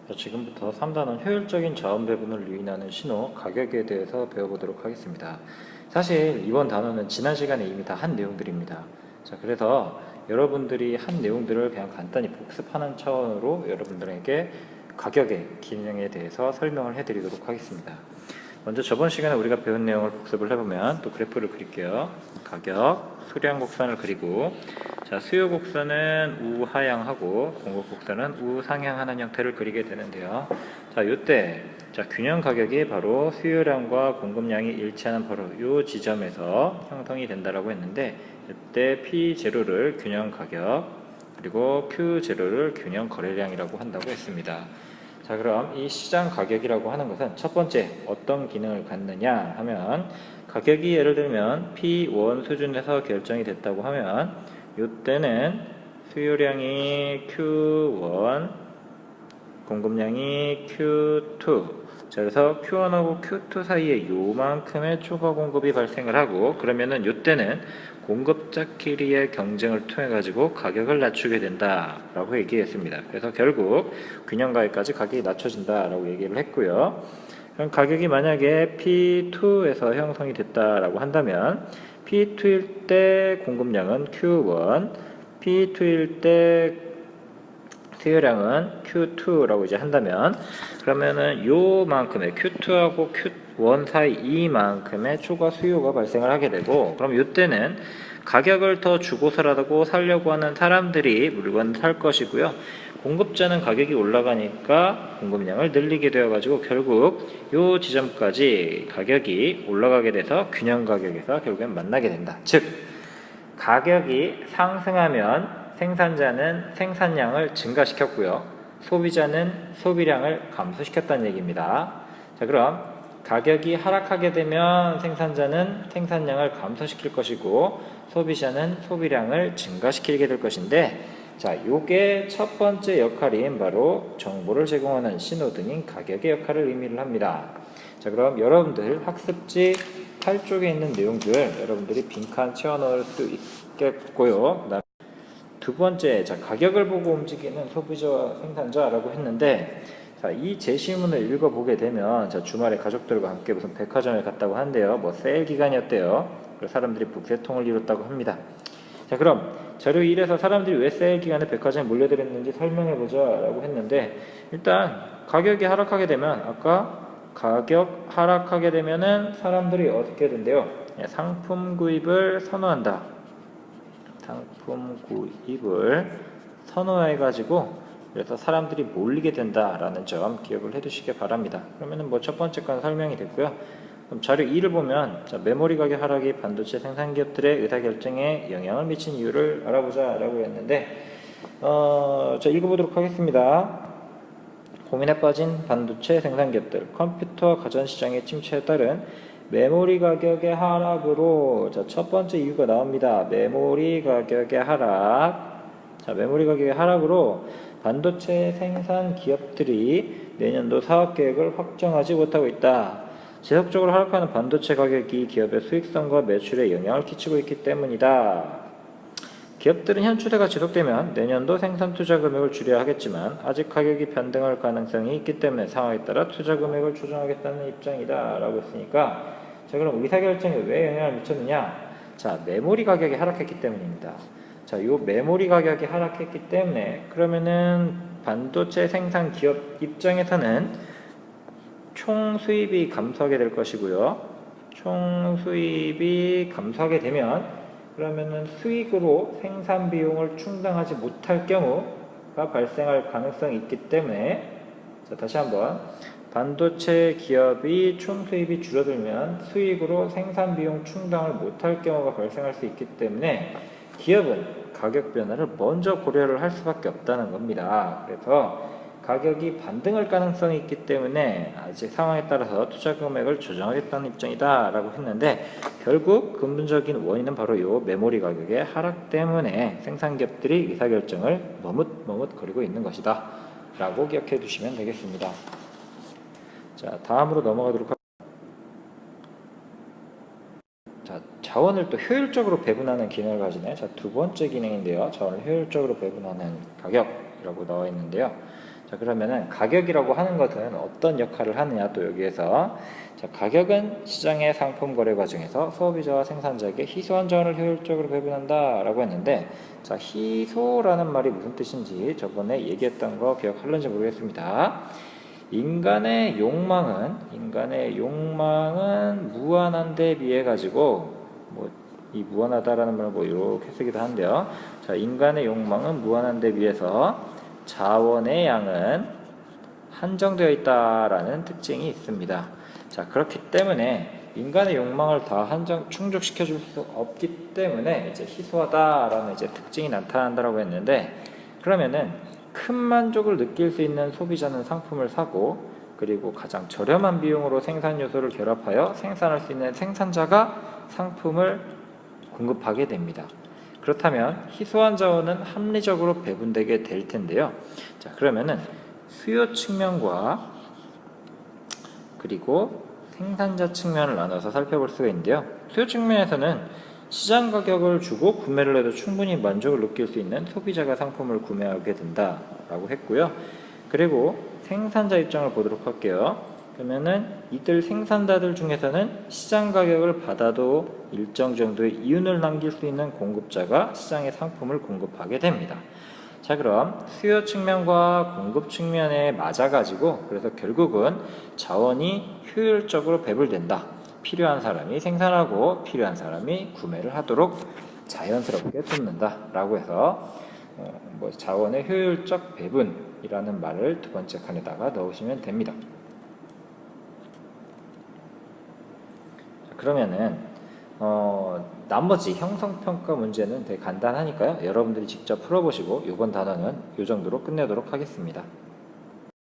자, 지금부터 3단원 효율적인 자원 배분을 유인하는 신호, 가격에 대해서 배워보도록 하겠습니다. 사실 이번 단원은 지난 시간에 이미 다 한 내용들입니다. 자, 그래서 여러분들이 한 내용들을 그냥 간단히 복습하는 차원으로 여러분들에게 가격의 기능에 대해서 설명을 해드리도록 하겠습니다. 먼저 저번 시간에 우리가 배운 내용을 복습을 해보면 또 그래프를 그릴게요. 가격, 수량 곡선을 그리고, 자, 수요 곡선은 우하향하고 공급 곡선은 우상향하는 형태를 그리게 되는데요. 자, 요때 자, 균형 가격이 바로 수요량과 공급량이 일치하는 바로 요 지점에서 형성이 된다라고 했는데, 이때 P0를 균형 가격, 그리고 Q0를 균형 거래량이라고 한다고 했습니다. 자, 그럼 이 시장 가격이라고 하는 것은 첫 번째 어떤 기능을 갖느냐 하면, 가격이 예를 들면 P1 수준에서 결정이 됐다고 하면 이때는 수요량이 Q1, 공급량이 Q2. 자, 그래서 Q1하고 Q2 사이에 요만큼의 추가 공급이 발생을 하고, 그러면은 이때는 공급자끼리의 경쟁을 통해 가지고 가격을 낮추게 된다라고 얘기했습니다. 그래서 결국 균형가격까지 가격이 낮춰진다라고 얘기를 했고요. 그럼 가격이 만약에 P2에서 형성이 됐다라고 한다면 P2일 때 공급량은 Q1, P2일 때 수요량은 Q2라고 이제 한다면, 그러면은 요만큼의 Q2하고 Q1 사이 이만큼의 추가 수요가 발생을 하게 되고, 그럼 이때는 가격을 더 주고서라도 사려고 하는 사람들이 물건을 살 것이고요. 공급자는 가격이 올라가니까 공급량을 늘리게 되어가지고 결국 요 지점까지 가격이 올라가게 돼서 균형 가격에서 결국엔 만나게 된다. 즉, 가격이 상승하면 생산자는 생산량을 증가시켰고요. 소비자는 소비량을 감소시켰다는 얘기입니다. 자, 그럼 가격이 하락하게 되면 생산자는 생산량을 감소시킬 것이고 소비자는 소비량을 증가시키게 될 것인데, 자, 요게 첫 번째 역할인 바로 정보를 제공하는 신호등인 가격의 역할을 의미를 합니다. 자, 그럼 여러분들 학습지 8쪽에 있는 내용들 여러분들이 빈칸 채워넣을 수 있겠고요. 두 번째, 자, 가격을 보고 움직이는 소비자와 생산자라고 했는데, 자, 이 제시문을 읽어보게 되면, 자, 주말에 가족들과 함께 무슨 백화점에 갔다고 한대요. 뭐 세일 기간이었대요. 그래서 사람들이 북새통을 이뤘다고 합니다. 자, 그럼 자료 1에서 사람들이 왜 세일 기간에 백화점에 몰려들었는지 설명해보자 라고 했는데, 일단 가격이 하락하게 되면, 아까 가격 하락하게 되면은 사람들이 어떻게 된대요? 상품 구입을 선호한다. 상품 구입을 선호해가지고 그래서 사람들이 몰리게 된다라는 점 기억을 해두시기 바랍니다. 그러면은 뭐 첫 번째 건 설명이 됐고요. 그럼 자료 2를 보면, 자, 메모리 가격 하락이 반도체 생산 기업들의 의사결정에 영향을 미친 이유를 알아보자라고 했는데, 자, 읽어보도록 하겠습니다. 고민에 빠진 반도체 생산 기업들, 컴퓨터 가전시장의 침체에 따른 메모리 가격의 하락으로, 자, 첫 번째 이유가 나옵니다. 메모리 가격의 하락. 자, 메모리 가격의 하락으로 반도체 생산 기업들이 내년도 사업 계획을 확정하지 못하고 있다. 지속적으로 하락하는 반도체 가격이 기업의 수익성과 매출에 영향을 끼치고 있기 때문이다. 기업들은 현 추세가 지속되면 내년도 생산 투자 금액을 줄여야 하겠지만 아직 가격이 변동할 가능성이 있기 때문에 상황에 따라 투자 금액을 조정하겠다는 입장이다 라고 했으니까, 자, 그럼 의사결정에 왜 영향을 미쳤느냐? 자, 메모리 가격이 하락했기 때문입니다. 자, 요 메모리 가격이 하락했기 때문에 그러면은 반도체 생산 기업 입장에서는 총 수입이 감소하게 될 것이고요. 총 수입이 감소하게 되면 그러면은 수익으로 생산 비용을 충당하지 못할 경우가 발생할 가능성이 있기 때문에, 자, 다시 한번, 반도체 기업이 총 수입이 줄어들면 수익으로 생산 비용 충당을 못할 경우가 발생할 수 있기 때문에 기업은 가격 변화를 먼저 고려를 할 수밖에 없다는 겁니다. 그래서 가격이 반등할 가능성이 있기 때문에 아직 상황에 따라서 투자 금액을 조정하겠다는 입장이다 라고 했는데, 결국 근본적인 원인은 바로 이 메모리 가격의 하락 때문에 생산기업들이 의사결정을 머뭇거리고 있는 것이다 라고 기억해 두시면 되겠습니다. 자, 다음으로 넘어가도록 하겠습니다. 자, 자원을 또 효율적으로 배분하는 기능을 가지네. 자, 두 번째 기능인데요. 자원을 효율적으로 배분하는 가격, 가격이라고 나와 있는데요. 자, 그러면은 가격이라고 하는 것은 어떤 역할을 하느냐, 또 여기에서 자, 가격은 시장의 상품 거래 과정에서 소비자와 생산자에게 희소한 자원을 효율적으로 배분한다 라고 했는데, 자, 희소라는 말이 무슨 뜻인지 저번에 얘기했던 거 기억하는지 모르겠습니다. 인간의 욕망은 무한한 데 비해 가지고, 이 무한하다라는 말을 이렇게 쓰기도 한데요. 자, 인간의 욕망은 무한한 데 비해서 자원의 양은 한정되어 있다라는 특징이 있습니다. 자, 그렇기 때문에 인간의 욕망을 다 충족시켜 줄 수 없기 때문에 이제 희소하다라는 이제 특징이 나타난다라고 했는데, 그러면은 큰 만족을 느낄 수 있는 소비자는 상품을 사고, 그리고 가장 저렴한 비용으로 생산 요소를 결합하여 생산할 수 있는 생산자가 상품을 공급하게 됩니다. 그렇다면 희소한 자원은 합리적으로 배분되게 될 텐데요. 자, 그러면은 수요 측면과 그리고 생산자 측면을 나눠서 살펴볼 수가 있는데요. 수요 측면에서는 시장 가격을 주고 구매를 해도 충분히 만족을 느낄 수 있는 소비자가 상품을 구매하게 된다라고 했고요. 그리고 생산자 입장을 보도록 할게요. 그러면은 이들 생산자들 중에서는 시장 가격을 받아도 일정 정도의 이윤을 남길 수 있는 공급자가 시장에 상품을 공급하게 됩니다. 자, 그럼 수요 측면과 공급 측면에 맞아가지고, 그래서 결국은 자원이 효율적으로 배분된다. 필요한 사람이 생산하고 필요한 사람이 구매를 하도록 자연스럽게 돕는다 라고 해서 자원의 효율적 배분이라는 말을 두 번째 칸에다가 넣으시면 됩니다. 그러면은 나머지 형성평가 문제는 되게 간단하니까요. 여러분들이 직접 풀어보시고 이번 단원은 이 정도로 끝내도록 하겠습니다.